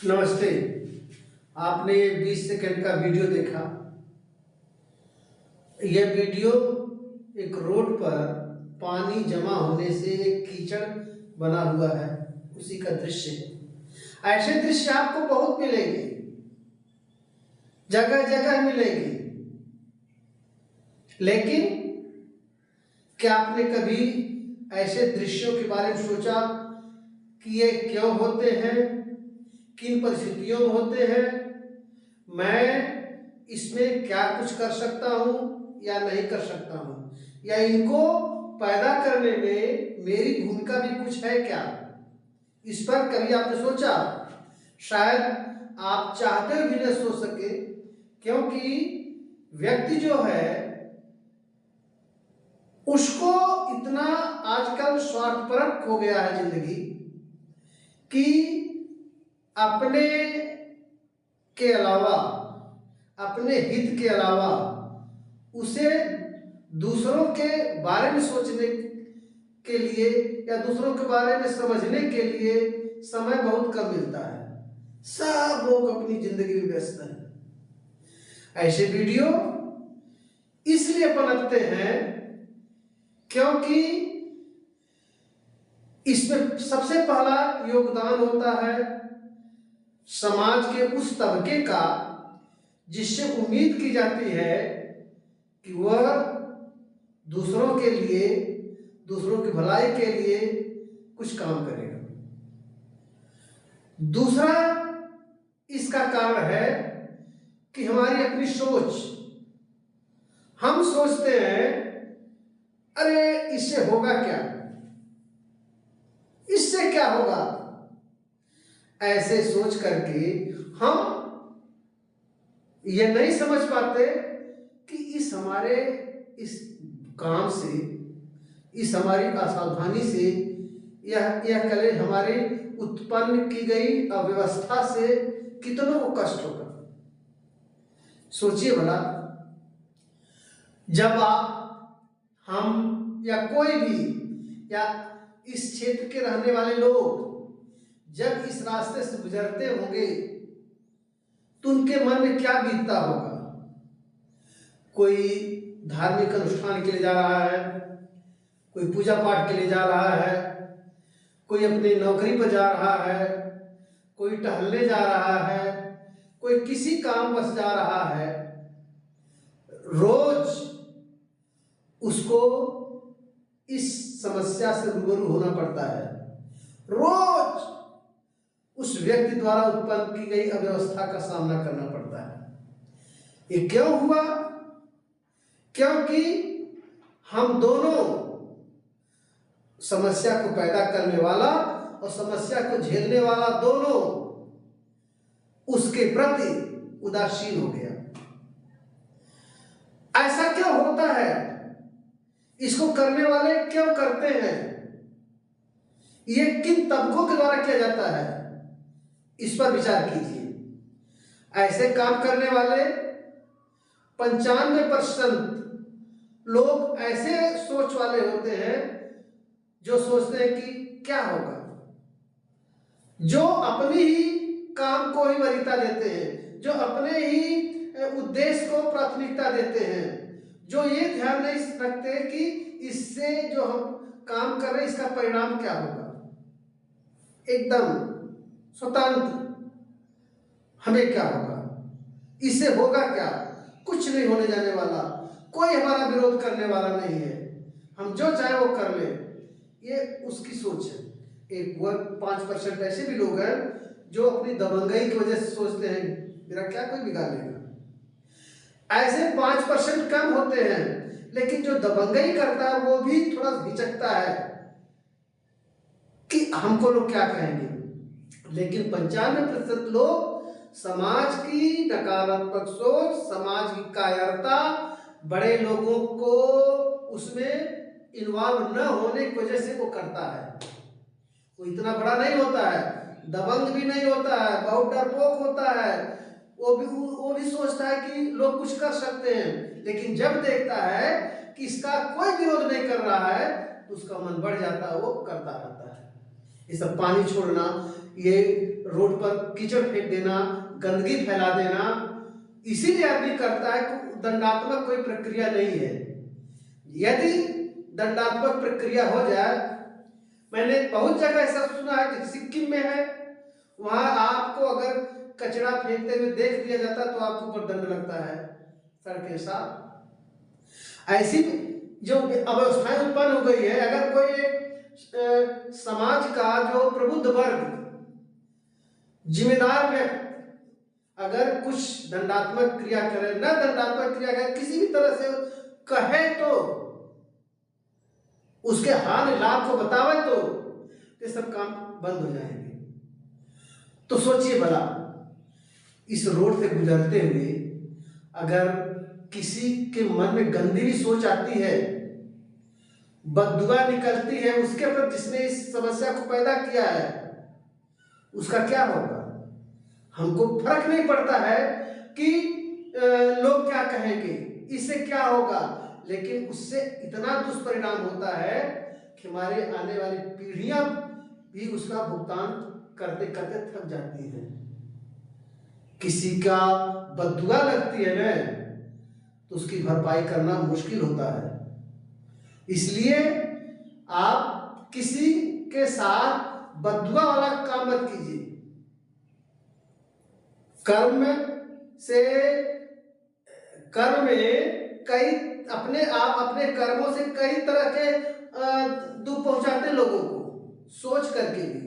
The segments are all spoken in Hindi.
नमस्ते। आपने ये 20 सेकंड का वीडियो देखा। यह वीडियो एक रोड पर पानी जमा होने से एक कीचड़ बना हुआ है, उसी का दृश्य है। ऐसे दृश्य आपको बहुत मिलेंगे, जगह जगह मिलेंगे। लेकिन क्या आपने कभी ऐसे दृश्यों के बारे में सोचा कि ये क्यों होते हैं, किन परिस्थितियों में होते हैं, मैं इसमें क्या कुछ कर सकता हूँ या नहीं कर सकता हूँ, या इनको पैदा करने में मेरी भूमिका भी कुछ है क्या? इस पर कभी आपने सोचा? शायद आप चाहते हुए भी नहीं सोच सके, क्योंकि व्यक्ति जो है उसको इतना आजकल स्वार्थपरक हो गया है जिंदगी कि अपने के अलावा, अपने हित के अलावा उसे दूसरों के बारे में सोचने के लिए या दूसरों के बारे में समझने के लिए समय बहुत कम मिलता है। सब लोग अपनी जिंदगी में व्यस्त हैं। ऐसे वीडियो इसलिए पनपते हैं क्योंकि इसमें सबसे पहला योगदान होता है समाज के उस तबके का जिससे उम्मीद की जाती है कि वह दूसरों के लिए, दूसरों की भलाई के लिए कुछ काम करेगा। दूसरा इसका कारण है कि हमारी अपनी सोच। हम सोचते हैं अरे इससे होगा क्या, इससे क्या होगा, ऐसे सोच करके हम ये नहीं समझ पाते कि इस हमारे इस काम से, इस हमारी असावधानी से, यह कले हमारे उत्पन्न की गई अव्यवस्था से कितनों को कष्ट होगा। सोचिए भला, जब आप, हम या कोई भी, या इस क्षेत्र के रहने वाले लोग जब इस रास्ते से गुजरते होंगे तो उनके मन में क्या बीतता होगा। कोई धार्मिक अनुष्ठान के लिए जा रहा है, कोई पूजा पाठ के लिए जा रहा है, कोई अपनी नौकरी पर जा रहा है, कोई टहलने जा रहा है, कोई किसी काम बस जा रहा है। रोज उसको इस समस्या से रूबरू होना पड़ता है। रोज उस व्यक्ति द्वारा उत्पन्न की गई अव्यवस्था का सामना करना पड़ता है। ये क्यों हुआ? क्योंकि हम दोनों, समस्या को पैदा करने वाला और समस्या को झेलने वाला, दोनों उसके प्रति उदासीन हो गया। ऐसा क्यों होता है? इसको करने वाले क्यों करते हैं? ये किन तबकों के द्वारा किया जाता है? इस पर विचार कीजिए। ऐसे काम करने वाले 95% लोग ऐसे सोच वाले होते हैं जो सोचते हैं कि क्या होगा, जो अपनी ही काम को ही वरीयता देते हैं, जो अपने ही उद्देश्य को प्राथमिकता देते हैं, जो ये ध्यान नहीं रखते कि इससे जो हम काम कर रहे हैं इसका परिणाम क्या होगा। एकदम स्वतंत्र, हमें क्या होगा, इससे होगा क्या, कुछ नहीं होने जाने वाला, कोई हमारा विरोध करने वाला नहीं है, हम जो चाहे वो कर ले। ये उसकी सोच है। एक वो 5% ऐसे भी लोग हैं जो अपनी दबंगई की वजह से सोचते हैं मेरा क्या कोई बिगाड़ लेगा। ऐसे 5% कम होते हैं, लेकिन जो दबंगई करता है वो भी थोड़ा हिचकता है कि हमको लोग क्या कहेंगे। लेकिन 95% लोग समाज की नकारात्मक सोच, समाज की कायरता, बड़े लोगों को उसमें इन्वॉल्व न होने की वजह से वो करता है। वो इतना बड़ा नहीं होता है, दबंग भी नहीं होता है, बहुत डरपोक होता है, वो भी सोचता है कि लोग कुछ कर सकते हैं, लेकिन जब देखता है कि इसका कोई विरोध नहीं कर रहा है तो उसका मन बढ़ जाता है, वो करता रहता है। ये सब पानी छोड़ना, ये रोड पर कीचड़ फेंक देना, गंदगी फैला देना, इसीलिए आदमी करता है। दंडात्मक कोई प्रक्रिया नहीं है। यदि दंडात्मक प्रक्रिया हो जाए, मैंने बहुत जगह ऐसा सुना है, जैसे सिक्किम में है, वहां आपको अगर कचरा फेंकते हुए देख लिया जाता तो आपके ऊपर दंड लगता है सड़क साथ। ऐसी जो अव्यवस्थाएं उत्पन्न हो गई है, अगर कोई समाज का जो प्रबुद्ध वर्ग, जिम्मेदार व्यक्ति अगर कुछ दंडात्मक क्रिया करे, न दंडात्मक क्रिया करे, किसी भी तरह से कहे तो उसके हानि लाभ को बतावे तो ये सब काम बंद हो जाएंगे। तो सोचिए भला, इस रोड से गुजरते हुए अगर किसी के मन में गंदी भी सोच आती है, बददुआ निकलती है उसके प्रति जिसने इस समस्या को पैदा किया है, उसका क्या होगा? हमको फर्क नहीं पड़ता है कि लोग क्या कहेंगे, इससे क्या होगा, लेकिन उससे इतना दुष्परिणाम होता है कि हमारे आने वाली पीढ़ियां भी उसका भुगतान करते करते थक जाती हैं। किसी का बददुआ लगती है ना, तो उसकी भरपाई करना मुश्किल होता है। इसलिए आप किसी के साथ बददुआ वाला काम मत कीजिए। कर्म में कई अपने कर्मों से कई तरह के दुख पहुंचाते लोगों को, सोच करके भी,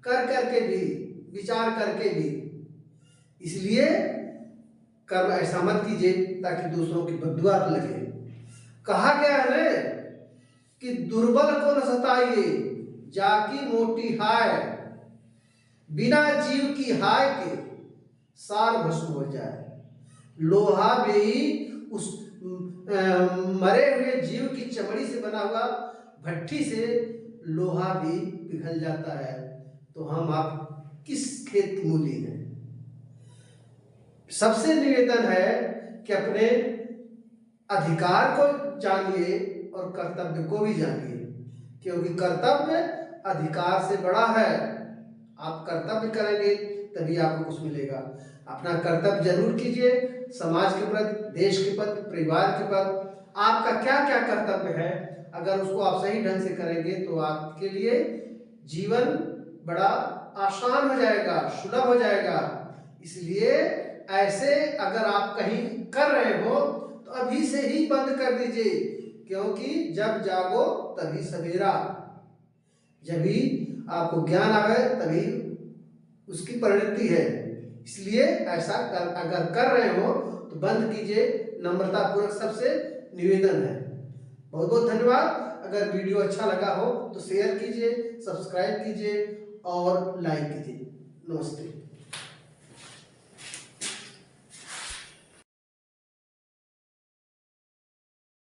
कर करके भी, विचार करके भी। इसलिए कर्म ऐसा मत कीजिए ताकि दूसरों की बद्दुआ लगे। कहा गया है कि दुर्बल को न सताइए, जाकी मोटी हाय, बिना जीव की हाय के सार भस्म हो जाए। लोहा भी उस मरे हुए जीव की चमड़ी से बना हुआ भट्ठी से लोहा भी पिघल जाता है। तो हम आप किस खेत की मूली हैं? सबसे निवेदन है कि अपने अधिकार को जानिए और कर्तव्य को भी जानिए, क्योंकि कर्तव्य अधिकार से बड़ा है। आप कर्तव्य करेंगे तभी आपको कुछ मिलेगा। अपना कर्तव्य जरूर कीजिए, समाज के प्रति, देश के प्रति, परिवार के प्रति आपका क्या क्या कर्तव्य है, अगर उसको आप सही ढंग से करेंगे तो आपके लिए जीवन बड़ा आसान हो जाएगा, सुलभ हो जाएगा। इसलिए ऐसे अगर आप कहीं कर रहे हो तो अभी से ही बंद कर दीजिए, क्योंकि जब जागो तभी सवेरा। जब भी आपको ज्ञान आवे तभी उसकी परिणति है। इसलिए ऐसा अगर कर रहे हो तो बंद कीजिए, नम्रता पूर्वक सबसे निवेदन है। बहुत बहुत धन्यवाद। अगर वीडियो अच्छा लगा हो तो शेयर कीजिए, सब्सक्राइब कीजिए और लाइक कीजिए। नमस्ते।